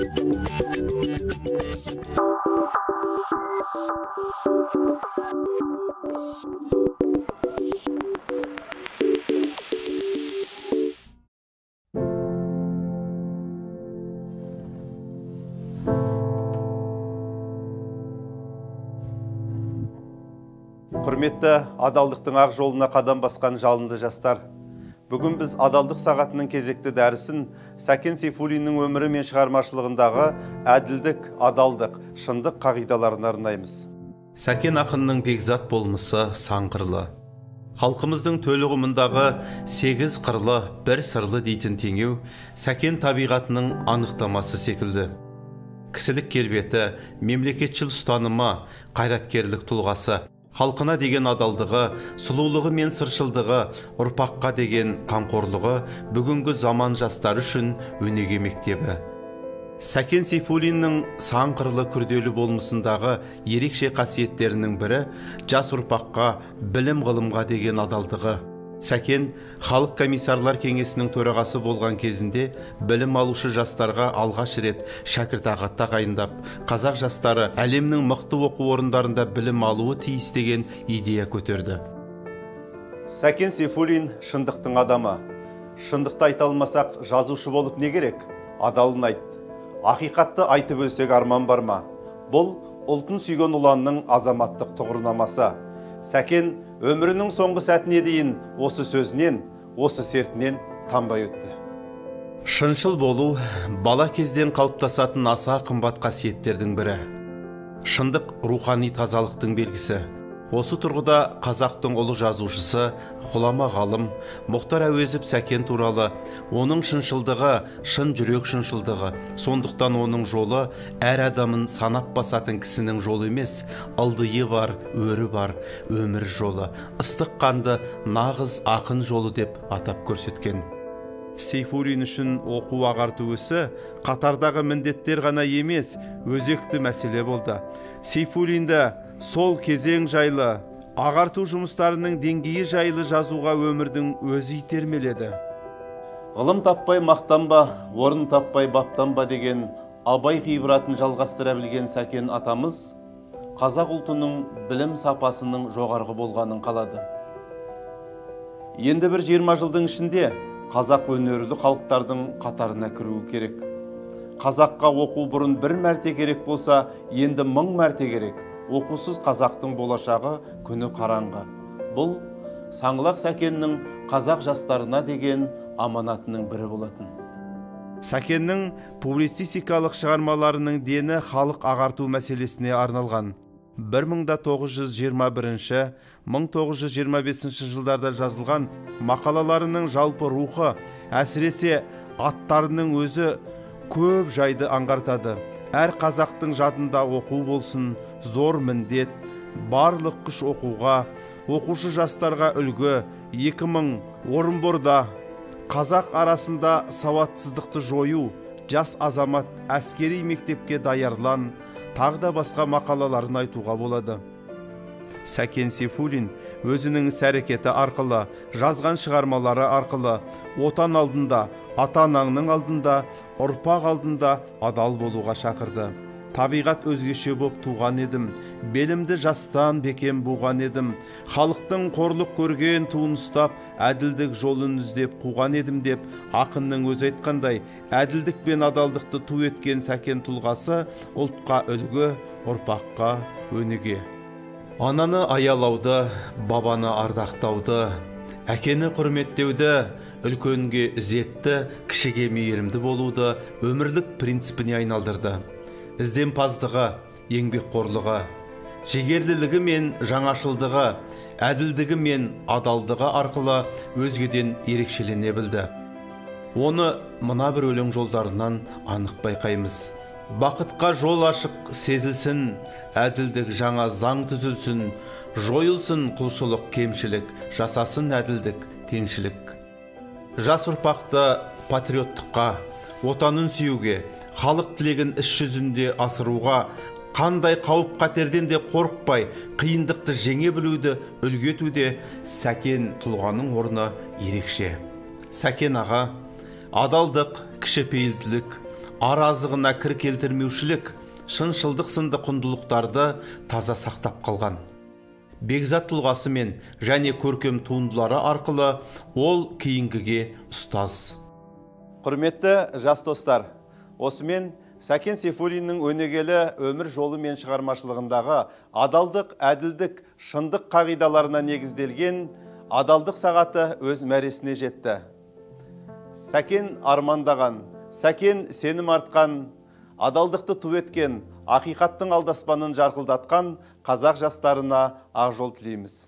Құрметті адалдықтың ақ жолына қадам басқан жалынды жастар, бүгін біз адалдық сағатының кезекті дәрісін Сәкен Сейфуллиннің өмірі мен шығармашылығындағы әділдік, адалдық, шындық қағидаларын арнаймыз. Сәкен ақынның бекзат болмысы сан қырлы. Халқымыздың төліғымындағы 8 қырлы, бір сырлы дейтін теңеу Сәкен табиғатының анықтамасы секілді. Кісілік келбеті, мемлекетшіл ұстанымы, қайраткерлік тұлғасы, халқына деген адалдығы, сұлулығы мен сыршылдығы, ұрпаққа деген қамқорлығы бүгінгі заман жастары үшін өнеге мектебі. Сәкен Сейфуллиннің сан қырлы күрделі болмысындағы ерекше қасиеттерінің бірі жас ұрпаққа, білім ғылымға деген адалдығы. Сәкен халық комиссарлар кеңесінің төрағасы болған кезінде білім алушы жастарға алғаш рет шәкіртақы тағайындап, қазақ жастары әлемнің мықты оқу орындарында білім алуы тиіс деген идея көтерді. Сәкен Сейфуллин шындықтың адамы. Шындықты айта алмасақ, жазушы болып не керек? Адалын айт. Ақиқатты айтып өлсек арман бар ма? Бұл ұлтын сүйген ұланның азаматтық тұғырнамасы. Сәкен өмірінің соңғы сәтіне дейін осы сөзінен, осы сертінен танбай өтті. Шыншыл болу бала кезден қалыптасатын аса қымбат қасиеттердің бірі. Шындық рухани тазалықтың белгісі. Осы тұрғыда қазақтың ұлы жазушысы, ғұлама ғалым Мұхтар Әуезов Сәкен туралы, оның шыншылдығы, шын жүрек шыншылдығы, сондықтан оның жолы әр адамын санап басатын кісінің жолы емес, ылдиы бар, өрі бар, өмір жолы, ыстық қанды нағыз ақын жолы деп атап көрсеткен. Сейфуллин үшін оқу ағарту ісі қатардағы міндеттер ғана емес, өзекті мәселе болды. Сейфуллинді сол кезең жайлы, ағарту жұмыстарының деңгейі жайлы жазуға өмірдің өзі итермеледі. Ғылым таппай мақтанба, орын таппай баптанба деген абай ғибратын жалғастыра білген Сәкен атамыз қазақ ұлтының білім сапасының жоғарғы болғанын қалады. Енді бір 20 жылдың ішінде қазақ өнерлі халықтардың қатарына кіруі керек. Қазаққа оқу бұрын бір мәрте керек болса, енді 1000 мәрте керек. Оқусыз қазақтың болашағы күні қараңғы. Бұл Саңғылақ Сәкеннің қазақ жастарына деген аманатының бірі болатын. Сәкеннің публицистикалық шығармаларының дені халық ағарту мәселесіне арналған. 1921-1925 жылдарда жазылған мақалаларының жалпы рухы, әсіресе аттарының өзі көп жайды аңғартады. Әр қазақтың жадында оқу болсын, зор міндет, барлық күш оқуға, оқушы жастарға үлгі. 2000 Орынборда қазақ арасында сауатсыздықты жою, жас азамат әскери мектепке даярлан, тағда басқа мақалаларын айтуға болады. Сәкен Сейфуллин өзінің іс-әрекеті арқылы, жазған шығармалары арқылы отан алдында, ата-анаңның алдында, ұрпақ алдында адал болуға шақырды. Табиғат өзгеше боп туған едім, белімді жастан бекем буған едім, халықтың қорлық көрген туын ұстап, әділдік жолын іздеп қуған едім деп, ақынның өзі айтқандай, әділдік пен адалдықты ту еткен Сәкен тұлғасы ұлтқа үлгі, ұрпаққа өнеге. Ананы аялауды, бабаны ардақтауды, әкені құрметтеуді, үлкенге ізетті, кішіге мейірімді болуды өмірлік принципіне айналдырды. Ізденпаздығы, еңбекқорлығы, жігерлілігі мен жаңашылдығы, әділдігі мен адалдығы арқылы өзгеден ерекшелене білді. Оны мына бір өлең жолдарынан анық байқаймыз. Бақытқа жол ашық сезілсін, әділдік жаңа заң түзілсін, жойылсын құлшылық кемшілік, жасасын әділдік теңшілік. Жас ұрпақты патриоттыққа, отанын сүюге, халық тілегін іс жүзінде асыруға, қандай қауіп қатерден де қорықпай, қиындықты жеңе білуді үлгі етуде Сәкен тұлғаның орны ерекше. Сәкен аға адалдық, кішіпейілділік, ар азығына кір келтірмеушілік, шыншылдық сынды құндылықтарды таза сақтап қалған. Бекзат тұлғасымен және көркем туындылары арқылы ол кейінгіге ұстаз. Құрметті жас достар, осымен Сәкен Сейфуллиннің өнегелі өмір жолы мен шығармашылығындағы адалдық, әділдік, шындық қағидаларына негізделген адалдық сағаты өз мәресіне жетті. Сәкен армандаған, Сәкен сенім артқан, адалдықты ту еткен, ақиқаттың алдаспанын жарқылдатқан қазақ жастарына ақ жол тілейміз.